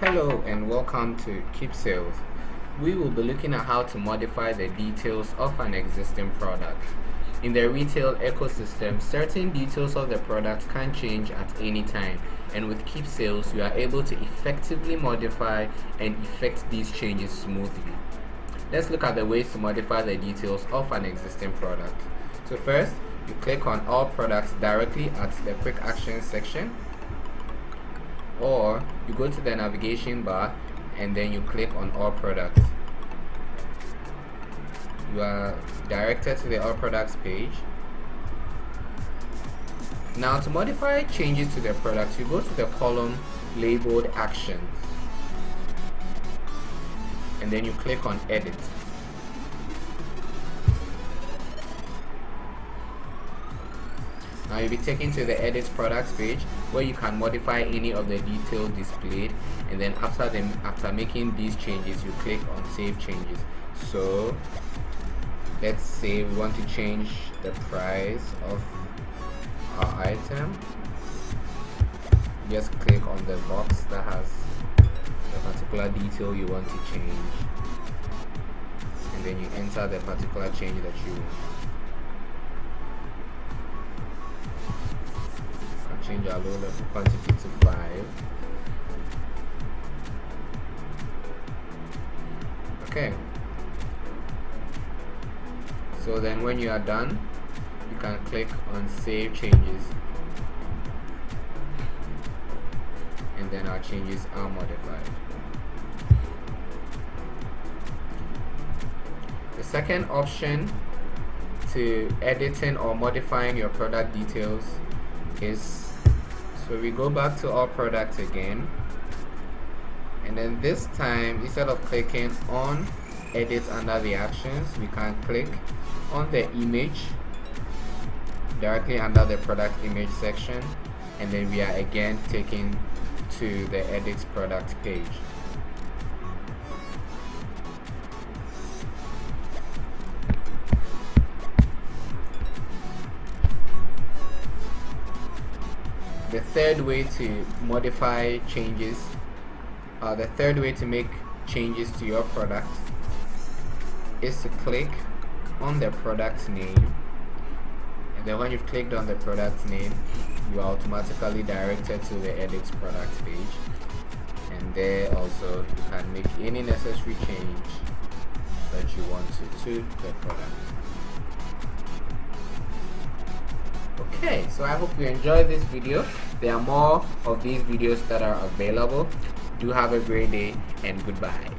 Hello and welcome to Keepsales. We will be looking at how to modify the details of an existing product. In the retail ecosystem, certain details of the product can change at any time, and with Keepsales, you are able to effectively modify and effect these changes smoothly. Let's look at the ways to modify the details of an existing product. So first, you click on All Products directly at the Quick Actions section, or you go to the navigation bar and then you click on All Products. You are directed to the All Products page. Now, to modify changes to the product, you go to the column labeled Actions and then you click on Edit. Now you'll be taken to the Edit Products page where you can modify any of the details displayed, and then after making these changes, you click on Save Changes. So let's say we want to change the price of our item. Just click on the box that has the particular detail you want to change, and then you enter the particular change that you change our low level quantity to 5. Okay, so then when you are done, you can click on Save Changes, and then our changes are modified. The second option to editing or modifying your product details is, so we go back to All Products again, and then this time, instead of clicking on Edit under the Actions, we can click on the image directly under the Product Image section, and then we are again taken to the Edit Product page. The third way to modify changes, the third way to make changes to your product is to click on the product name, and then when you've clicked on the product name, you are automatically directed to the Edit Product page, and there also you can make any necessary change that you want to the product. Okay, so I hope you enjoyed this video. There are more of these videos that are available. Do have a great day and goodbye.